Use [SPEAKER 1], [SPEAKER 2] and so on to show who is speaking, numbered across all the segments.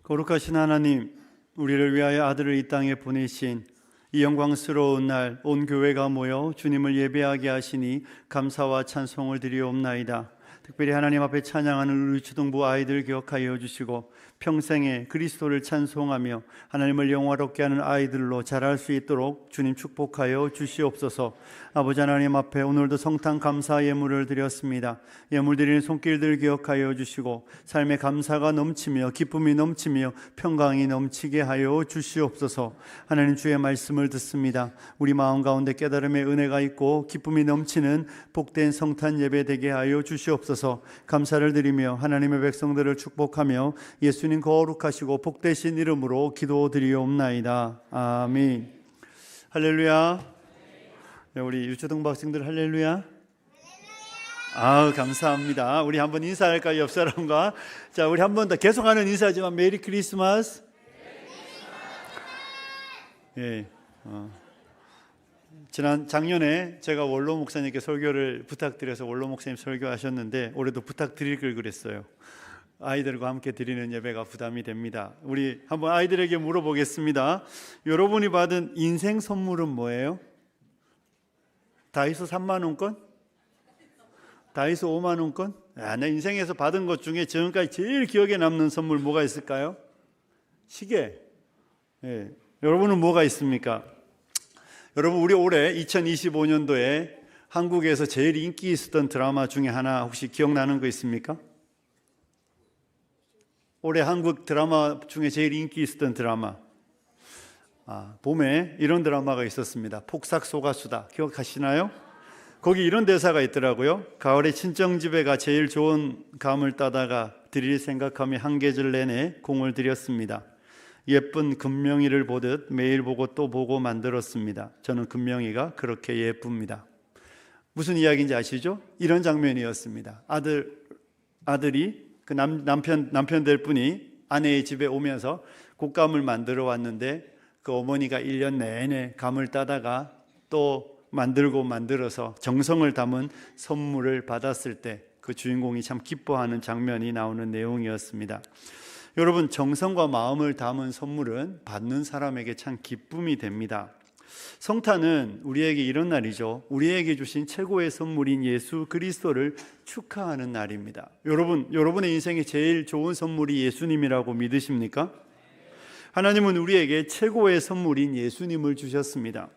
[SPEAKER 1] 거룩하신 하나님, 우리를 위하여 아들을 이 땅에 보내신 이 영광스러운 날 온 교회가 모여 주님을 예배하게 하시니 감사와 찬송을 드리옵나이다. 특별히 하나님 앞에 찬양하는 우리 초등부 아이들 기억하여 주시고 평생에 그리스도를 찬송하며 하나님을 영화롭게 하는 아이들로 자랄 수 있도록 주님 축복하여 주시옵소서. 아버지 하나님 앞에 오늘도 성탄 감사 예물을 드렸습니다. 예물 드리는 손길들 기억하여 주시고 삶의 감사가 넘치며 기쁨이 넘치며 평강이 넘치게 하여 주시옵소서. 하나님, 주의 말씀을 듣습니다. 우리 마음 가운데 깨달음의 은혜가 있고 기쁨이 넘치는 복된 성탄 예배 되게 하여 주시옵소서. 감사를 드리며 하나님의 백성들을 축복하며 예수님 거룩하시고 복되신 이름으로 기도드리옵나이다. 아멘. 할렐루야. 네, 우리 유초등 학생들 할렐루야. 감사합니다. 우리 한번 인사할까요? 옆 사람과. 자, 우리 한 번 더 계속하는 인사지만 메리 크리스마스. 예. 작년에 제가 원로 목사님께 설교를 부탁드려서 원로 목사님 설교하셨는데 올해도 부탁드릴 걸 그랬어요. 아이들과 함께 드리는 예배가 부담이 됩니다. 우리 한번 아이들에게 물어보겠습니다. 여러분이 받은 인생 선물은 뭐예요? 다이소 3만원권? 다이소 5만원권? 내 인생에서 받은 것 중에 지금까지 제일 기억에 남는 선물 뭐가 있을까요? 시계. 예. 여러분은 뭐가 있습니까? 여러분, 우리 올해 2025년도에 한국에서 제일 인기 있었던 드라마 중에 하나 혹시 기억나는 거 있습니까? 올해 한국 드라마 중에 제일 인기 있었던 드라마, 봄에 이런 드라마가 있었습니다. 폭삭 소가수다. 기억하시나요? 거기 이런 대사가 있더라고요. 가을에 친정집에 가 제일 좋은 감을 따다가 드릴 생각하며 한 계절 내내 공을 들였습니다. 예쁜 금명이를 보듯 매일 보고 또 보고 만들었습니다. 저는 금명이가 그렇게 예쁩니다. 무슨 이야기인지 아시죠? 이런 장면이었습니다. 아들이 그 남편 될 분이 아내의 집에 오면서 곶감을 만들어 왔는데 그 어머니가 1년 내내 감을 따다가 또 만들어서 정성을 담은 선물을 받았을 때 그 주인공이 참 기뻐하는 장면이 나오는 내용이었습니다. 여러분, 정성과 마음을 담은 선물은 받는 사람에게 참 기쁨이 됩니다. 성탄은 우리에게 이런 날이죠. 우리에게 주신 최고의 선물인 예수 그리스도를 축하하는 날입니다. 여러분의 인생에 제일 좋은 선물이 예수님이라고 믿으십니까? 하나님은 우리에게 최고의 선물인 예수님을 주셨습니다.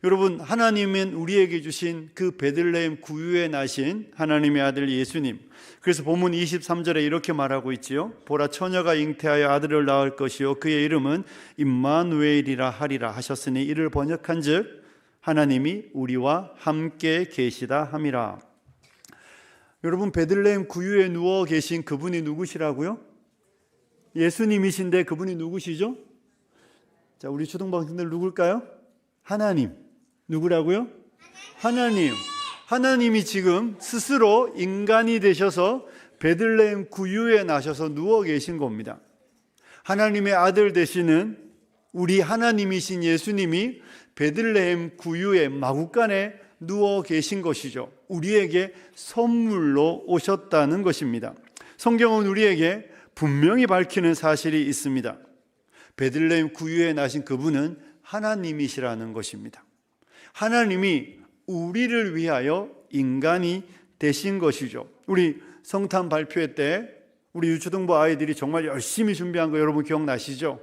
[SPEAKER 1] 여러분, 하나님은 우리에게 주신 그 베들레헴 구유에 나신 하나님의 아들 예수님. 그래서 본문 23절에 이렇게 말하고 있지요. 보라, 처녀가 잉태하여 아들을 낳을 것이요 그의 이름은 임마누엘이라 하리라 하셨으니 이를 번역한즉 하나님이 우리와 함께 계시다 함이라. 여러분, 베들레헴 구유에 누워 계신 그분이 누구시라고요? 예수님이신데 그분이 누구시죠? 자, 우리 초등학생들 누굴까요? 하나님. 누구라고요? 하나님. 하나님이 지금 스스로 인간이 되셔서 베들레헴 구유에 나셔서 누워 계신 겁니다. 하나님의 아들 되시는 우리 하나님이신 예수님이 베들레헴 구유의 마구간에 누워 계신 것이죠. 우리에게 선물로 오셨다는 것입니다. 성경은 우리에게 분명히 밝히는 사실이 있습니다. 베들레헴 구유에 나신 그분은 하나님이시라는 것입니다. 하나님이 우리를 위하여 인간이 되신 것이죠. 우리 성탄 발표회 때 우리 유초등부 아이들이 정말 열심히 준비한 거 여러분 기억나시죠?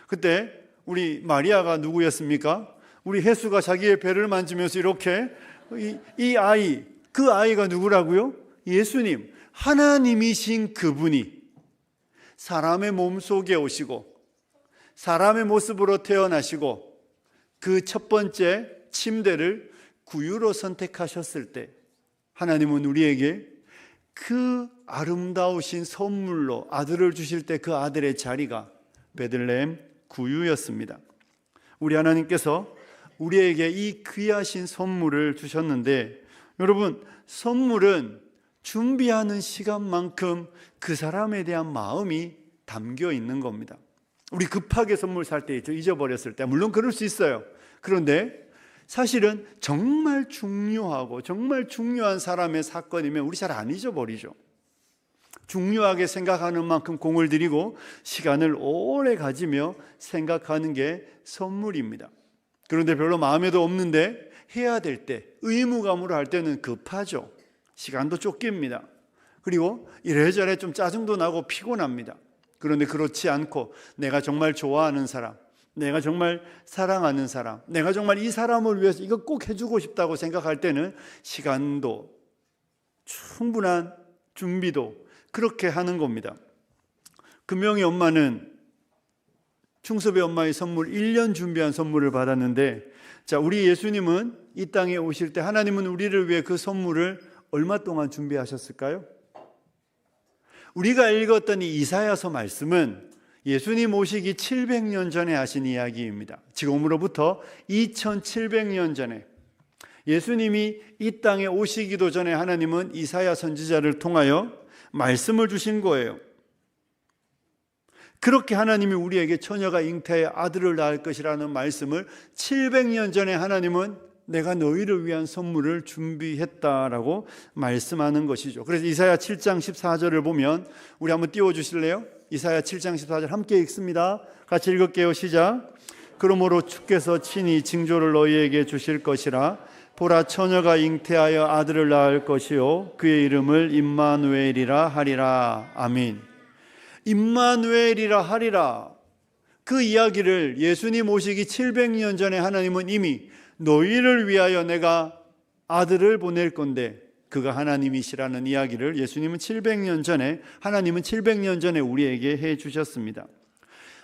[SPEAKER 1] 그때 우리 마리아가 누구였습니까? 우리 해수가 자기의 배를 만지면서 이렇게 그 아이가 누구라고요? 예수님, 하나님이신 그분이 사람의 몸속에 오시고 사람의 모습으로 태어나시고 그 첫 번째 침대를 구유로 선택하셨을 때 하나님은 우리에게 그 아름다우신 선물로 아들을 주실 때 그 아들의 자리가 베들레헴 구유였습니다. 우리 하나님께서 우리에게 이 귀하신 선물을 주셨는데 여러분, 선물은 준비하는 시간만큼 그 사람에 대한 마음이 담겨 있는 겁니다. 우리 급하게 선물 살 때 있죠. 잊어버렸을 때. 물론 그럴 수 있어요. 그런데 사실은 정말 중요하고 정말 중요한 사람의 사건이면 우리 잘 안 잊어버리죠. 중요하게 생각하는 만큼 공을 들이고 시간을 오래 가지며 생각하는 게 선물입니다. 그런데 별로 마음에도 없는데 해야 될 때, 의무감으로 할 때는 급하죠. 시간도 쫓깁니다. 그리고 이래저래 좀 짜증도 나고 피곤합니다. 그런데 그렇지 않고 내가 정말 좋아하는 사람, 내가 정말 사랑하는 사람, 내가 정말 이 사람을 위해서 이거 꼭 해주고 싶다고 생각할 때는 시간도 충분한 준비도 그렇게 하는 겁니다. 금명이 엄마는 충섭의 엄마의 선물 1년 준비한 선물을 받았는데, 자, 우리 예수님은 이 땅에 오실 때 하나님은 우리를 위해 그 선물을 얼마 동안 준비하셨을까요? 우리가 읽었던 이 이사야서 말씀은 예수님 오시기 700년 전에 하신 이야기입니다. 지금으로부터 2700년 전에 예수님이 이 땅에 오시기도 전에 하나님은 이사야 선지자를 통하여 말씀을 주신 거예요. 그렇게 하나님이 우리에게 처녀가 잉태하여 아들을 낳을 것이라는 말씀을 700년 전에 하나님은 내가 너희를 위한 선물을 준비했다라고 말씀하는 것이죠. 그래서 이사야 7장 14절을 보면 우리 한번 띄워주실래요? 이사야 7장 14절 함께 읽습니다. 같이 읽을게요. 시작. 그러므로 주께서 친히 징조를 너희에게 주실 것이라. 보라, 처녀가 잉태하여 아들을 낳을 것이요 그의 이름을 임마누엘이라 하리라. 아멘. 임마누엘이라 하리라. 그 이야기를 예수님 오시기 700년 전에 하나님은 이미 너희를 위하여 내가 아들을 보낼 건데 그가 하나님이시라는 이야기를 예수님은 700년 전에, 하나님은 700년 전에 우리에게 해 주셨습니다.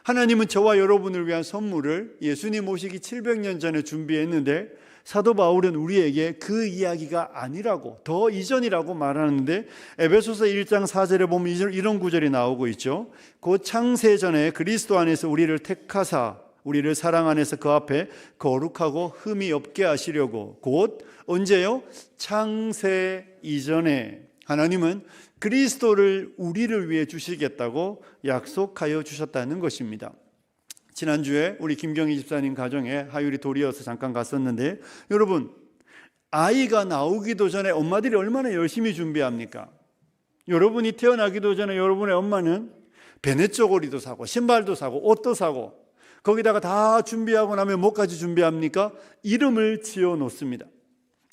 [SPEAKER 1] 하나님은 저와 여러분을 위한 선물을 예수님 오시기 700년 전에 준비했는데 사도 바울은 우리에게 그 이야기가 아니라고, 더 이전이라고 말하는데 에베소서 1장 4절에 보면 이런 구절이 나오고 있죠. 곧 창세 전에 그리스도 안에서 우리를 택하사 우리를 사랑 안에서 그 앞에 거룩하고 흠이 없게 하시려고. 곧 언제요? 창세 이전에 하나님은 그리스도를 우리를 위해 주시겠다고 약속하여 주셨다는 것입니다. 지난주에 우리 김경희 집사님 가정에 하율이 돌이어서 잠깐 갔었는데, 여러분, 아이가 나오기도 전에 엄마들이 얼마나 열심히 준비합니까? 여러분이 태어나기도 전에 여러분의 엄마는 베네쪼고리도 사고 신발도 사고 옷도 사고 거기다가 다 준비하고 나면 뭐까지 준비합니까? 이름을 지어 놓습니다.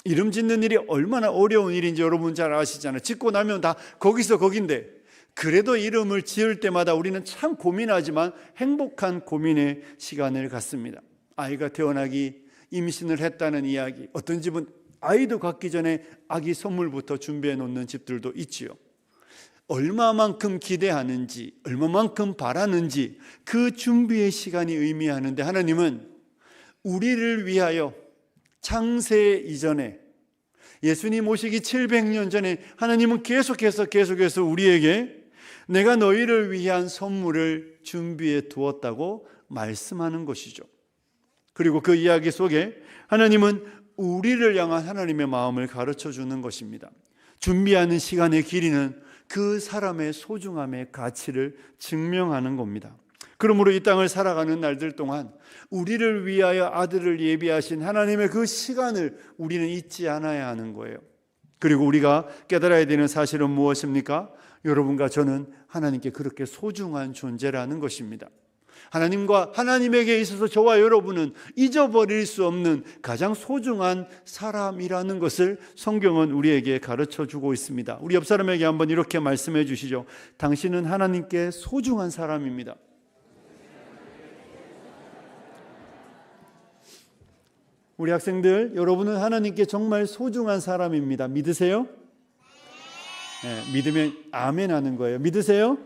[SPEAKER 1] 이름 짓는 일이 얼마나 어려운 일인지 여러분 잘 아시잖아요. 짓고 나면 다 거기서 거긴데, 그래도 이름을 지을 때마다 우리는 참 고민하지만 행복한 고민의 시간을 갖습니다. 아이가 태어나기 임신을 했다는 이야기, 어떤 집은 아이도 갖기 전에 아기 선물부터 준비해 놓는 집들도 있지요. 얼마만큼 기대하는지, 얼마만큼 바라는지 그 준비의 시간이 의미하는데, 하나님은 우리를 위하여 창세 이전에 예수님 오시기 700년 전에 하나님은 계속해서 우리에게 내가 너희를 위한 선물을 준비해 두었다고 말씀하는 것이죠. 그리고 그 이야기 속에 하나님은 우리를 향한 하나님의 마음을 가르쳐 주는 것입니다. 준비하는 시간의 길이는 그 사람의 소중함의 가치를 증명하는 겁니다. 그러므로 이 땅을 살아가는 날들 동안 우리를 위하여 아들을 예비하신 하나님의 그 시간을 우리는 잊지 않아야 하는 거예요. 그리고 우리가 깨달아야 되는 사실은 무엇입니까? 여러분과 저는 하나님께 그렇게 소중한 존재라는 것입니다. 하나님과 하나님에게 있어서 저와 여러분은 잊어버릴 수 없는 가장 소중한 사람이라는 것을 성경은 우리에게 가르쳐 주고 있습니다. 우리 옆 사람에게 한번 이렇게 말씀해 주시죠. 당신은 하나님께 소중한 사람입니다. 우리 학생들, 여러분은 하나님께 정말 소중한 사람입니다. 믿으세요? 네, 믿으면 아멘 하는 거예요. 믿으세요?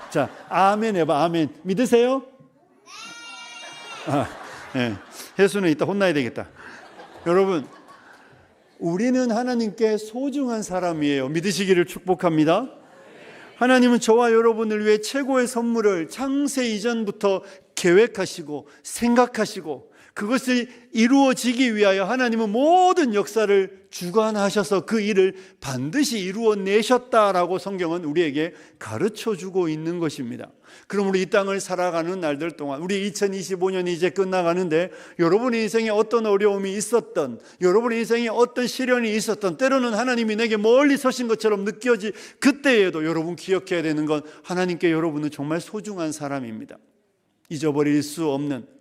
[SPEAKER 1] 자, 아멘 해봐. 아멘. 믿으세요? 네. 혜수는 이따 혼나야 되겠다. 여러분, 우리는 하나님께 소중한 사람이에요. 믿으시기를 축복합니다. 하나님은 저와 여러분을 위해 최고의 선물을 창세 이전부터 계획하시고 생각하시고 그것이 이루어지기 위하여 하나님은 모든 역사를 주관하셔서 그 일을 반드시 이루어내셨다라고 성경은 우리에게 가르쳐주고 있는 것입니다. 그러므로 이 땅을 살아가는 날들 동안 우리 2025년이 이제 끝나가는데 여러분의 인생에 어떤 어려움이 있었던, 여러분의 인생에 어떤 시련이 있었던, 때로는 하나님이 내게 멀리 서신 것처럼 느껴지 그때에도 여러분 기억해야 되는 건 하나님께 여러분은 정말 소중한 사람입니다. 잊어버릴 수 없는,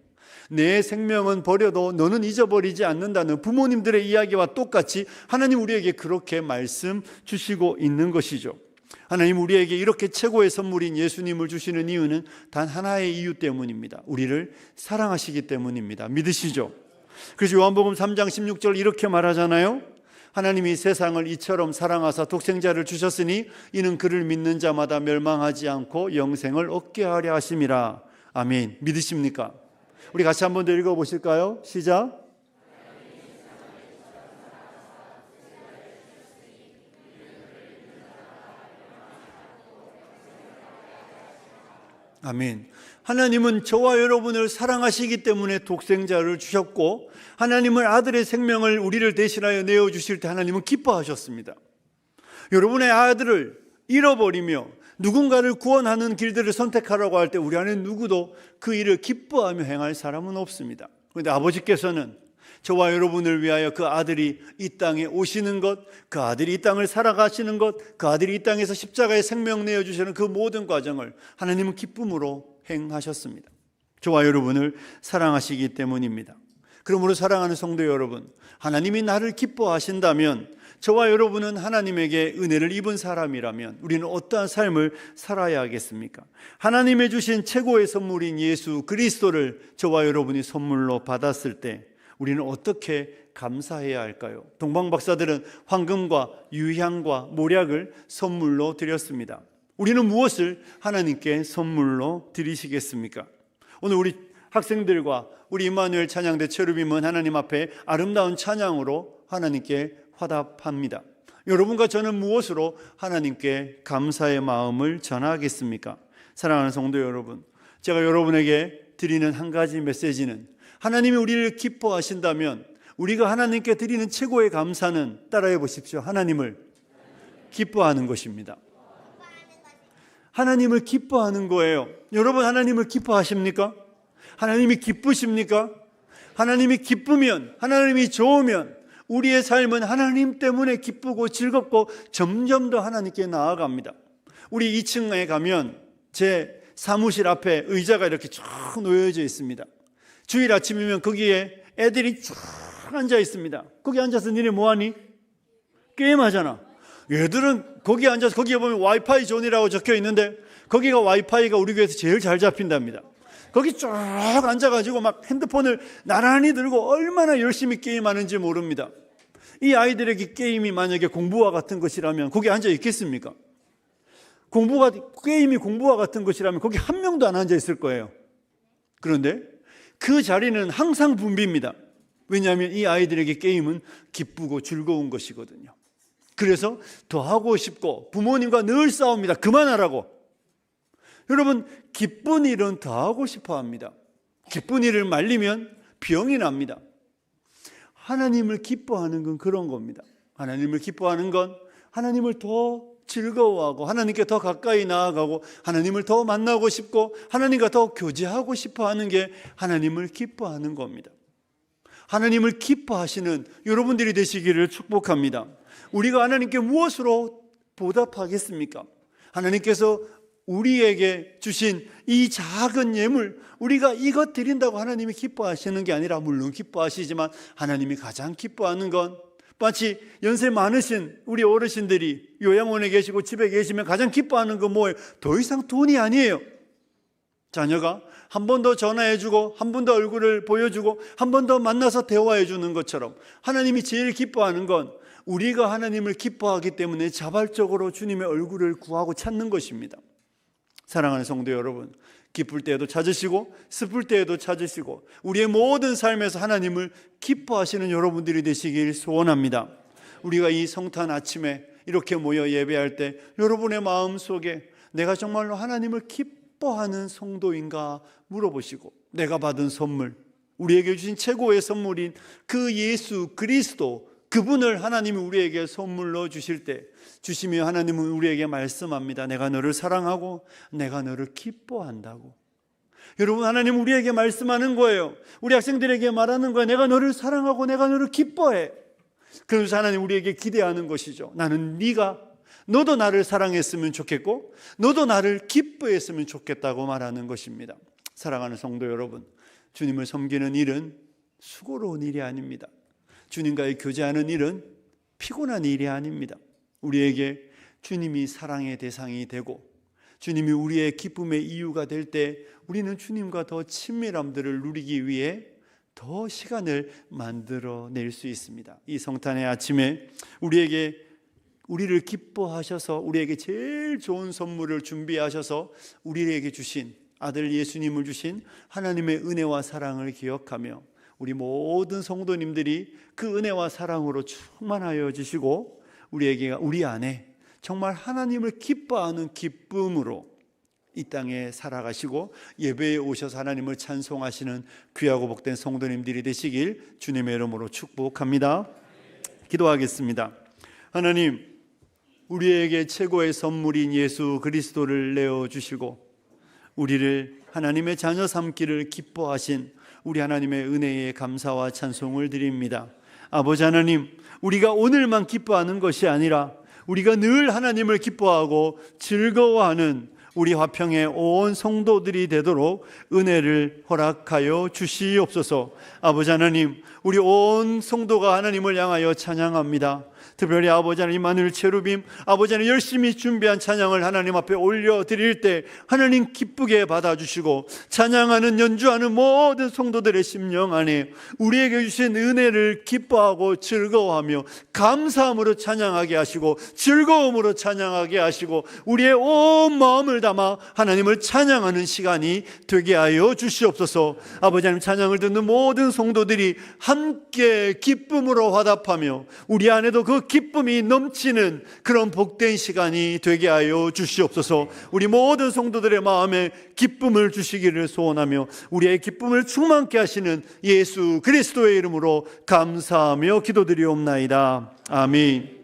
[SPEAKER 1] 내 생명은 버려도 너는 잊어버리지 않는다는 부모님들의 이야기와 똑같이 하나님 우리에게 그렇게 말씀 주시고 있는 것이죠. 하나님 우리에게 이렇게 최고의 선물인 예수님을 주시는 이유는 단 하나의 이유 때문입니다. 우리를 사랑하시기 때문입니다. 믿으시죠? 그래서 요한복음 3장 16절 이렇게 말하잖아요. 하나님이 세상을 이처럼 사랑하사 독생자를 주셨으니 이는 그를 믿는 자마다 멸망하지 않고 영생을 얻게 하려 하심이라. 아멘. 믿으십니까? 우리 같이 한번 더 읽어보실까요? 시작. 아멘. 하나님은 저와 여러분을 사랑하시기 때문에 독생자를 주셨고, 하나님은 아들의 생명을 우리를 대신하여 내어주실 때 하나님은 기뻐하셨습니다. 여러분의 아들을 잃어버리며 누군가를 구원하는 길들을 선택하라고 할 때 우리 안에 누구도 그 일을 기뻐하며 행할 사람은 없습니다. 그런데 아버지께서는 저와 여러분을 위하여 그 아들이 이 땅에 오시는 것, 그 아들이 이 땅을 살아가시는 것, 그 아들이 이 땅에서 십자가에 생명 내어주시는 그 모든 과정을 하나님은 기쁨으로 행하셨습니다. 저와 여러분을 사랑하시기 때문입니다. 그러므로 사랑하는 성도 여러분, 하나님이 나를 기뻐하신다면 저와 여러분은 하나님에게 은혜를 입은 사람이라면 우리는 어떠한 삶을 살아야 하겠습니까? 하나님의 주신 최고의 선물인 예수 그리스도를 저와 여러분이 선물로 받았을 때 우리는 어떻게 감사해야 할까요? 동방 박사들은 황금과 유향과 몰약을 선물로 드렸습니다. 우리는 무엇을 하나님께 선물로 드리시겠습니까? 오늘 우리 학생들과 우리 임마누엘 찬양대 체르빔은 하나님 앞에 아름다운 찬양으로 하나님께 화답합니다. 여러분과 저는 무엇으로 하나님께 감사의 마음을 전하겠습니까? 사랑하는 성도 여러분, 제가 여러분에게 드리는 한 가지 메시지는 하나님이 우리를 기뻐하신다면 우리가 하나님께 드리는 최고의 감사는, 따라해 보십시오, 하나님을 기뻐하는 것입니다. 하나님을 기뻐하는 거예요. 여러분, 하나님을 기뻐하십니까? 하나님이 기쁘십니까? 하나님이 기쁘면, 하나님이 좋으면 우리의 삶은 하나님 때문에 기쁘고 즐겁고 점점 더 하나님께 나아갑니다. 우리 2층에 가면 제 사무실 앞에 의자가 이렇게 쭉 놓여져 있습니다. 주일 아침이면 거기에 애들이 쭉 앉아 있습니다. 거기 앉아서 니네 뭐하니? 게임하잖아. 얘들은 거기 앉아서, 거기에 보면 와이파이 존이라고 적혀 있는데 거기가 와이파이가 우리 교회에서 제일 잘 잡힌답니다. 거기 쭉 앉아가지고 막 핸드폰을 나란히 들고 얼마나 열심히 게임하는지 모릅니다. 이 아이들에게 게임이 만약에 공부와 같은 것이라면 거기 앉아 있겠습니까? 게임이 공부와 같은 것이라면 거기 한 명도 안 앉아 있을 거예요. 그런데 그 자리는 항상 붐빕니다. 왜냐하면 이 아이들에게 게임은 기쁘고 즐거운 것이거든요. 그래서 더 하고 싶고 부모님과 늘 싸웁니다. 그만하라고. 여러분, 기쁜 일은 더 하고 싶어 합니다. 기쁜 일을 말리면 병이 납니다. 하나님을 기뻐하는 건 그런 겁니다. 하나님을 기뻐하는 건 하나님을 더 즐거워하고 하나님께 더 가까이 나아가고 하나님을 더 만나고 싶고 하나님과 더 교제하고 싶어 하는 게 하나님을 기뻐하는 겁니다. 하나님을 기뻐하시는 여러분들이 되시기를 축복합니다. 우리가 하나님께 무엇으로 보답하겠습니까? 하나님께서 우리에게 주신 이 작은 예물, 우리가 이것 드린다고 하나님이 기뻐하시는 게 아니라, 물론 기뻐하시지만 하나님이 가장 기뻐하는 건 마치 연세 많으신 우리 어르신들이 요양원에 계시고 집에 계시면 가장 기뻐하는 건 뭐예요? 더 이상 돈이 아니에요. 자녀가 한 번 더 전화해주고 한 번 더 얼굴을 보여주고 한 번 더 만나서 대화해 주는 것처럼 하나님이 제일 기뻐하는 건 우리가 하나님을 기뻐하기 때문에 자발적으로 주님의 얼굴을 구하고 찾는 것입니다. 사랑하는 성도 여러분, 기쁠 때에도 찾으시고 슬플 때에도 찾으시고 우리의 모든 삶에서 하나님을 기뻐하시는 여러분들이 되시길 소원합니다. 우리가 이 성탄 아침에 이렇게 모여 예배할 때 여러분의 마음속에 내가 정말로 하나님을 기뻐하는 성도인가 물어보시고, 내가 받은 선물, 우리에게 주신 최고의 선물인 그 예수 그리스도, 그분을 하나님이 우리에게 선물로 주실 때, 주시며 하나님은 우리에게 말씀합니다. 내가 너를 사랑하고 내가 너를 기뻐한다고. 여러분, 하나님 우리에게 말씀하는 거예요. 우리 학생들에게 말하는 거예요. 내가 너를 사랑하고 내가 너를 기뻐해. 그러면서 하나님 우리에게 기대하는 것이죠. 나는 너도 나를 사랑했으면 좋겠고 너도 나를 기뻐했으면 좋겠다고 말하는 것입니다. 사랑하는 성도 여러분, 주님을 섬기는 일은 수고로운 일이 아닙니다. 주님과의 교제하는 일은 피곤한 일이 아닙니다. 우리에게 주님이 사랑의 대상이 되고 주님이 우리의 기쁨의 이유가 될 때 우리는 주님과 더 친밀함들을 누리기 위해 더 시간을 만들어낼 수 있습니다. 이 성탄의 아침에 우리를 기뻐하셔서 우리에게 제일 좋은 선물을 준비하셔서 우리에게 주신 아들 예수님을 주신 하나님의 은혜와 사랑을 기억하며 우리 모든 성도님들이 그 은혜와 사랑으로 충만하여 주시고 우리 안에 정말 하나님을 기뻐하는 기쁨으로 이 땅에 살아가시고 예배에 오셔서 하나님을 찬송하시는 귀하고 복된 성도님들이 되시길 주님의 이름으로 축복합니다. 기도하겠습니다. 하나님, 우리에게 최고의 선물인 예수 그리스도를 내어주시고 우리를 하나님의 자녀 삼기를 기뻐하신 우리 하나님의 은혜에 감사와 찬송을 드립니다. 아버지 하나님, 우리가 오늘만 기뻐하는 것이 아니라 우리가 늘 하나님을 기뻐하고 즐거워하는 우리 화평의 온 성도들이 되도록 은혜를 허락하여 주시옵소서. 아버지 하나님, 우리 온 성도가 하나님을 향하여 찬양합니다. 특별히 아버지 하나님, 하늘 체루빔 아버지 하나님 열심히 준비한 찬양을 하나님 앞에 올려드릴 때 하나님 기쁘게 받아주시고 찬양하는 연주하는 모든 성도들의 심령 안에 우리에게 주신 은혜를 기뻐하고 즐거워하며 감사함으로 찬양하게 하시고 즐거움으로 찬양하게 하시고 우리의 온 마음을 담아 하나님을 찬양하는 시간이 되게 하여 주시옵소서. 아버지 하나님, 찬양을 듣는 모든 성도들이 함께 기쁨으로 화답하며 우리 안에도 그 기쁨이 넘치는 그런 복된 시간이 되게 하여 주시옵소서. 우리 모든 성도들의 마음에 기쁨을 주시기를 소원하며 우리의 기쁨을 충만케 하시는 예수 그리스도의 이름으로 감사하며 기도드리옵나이다. 아멘.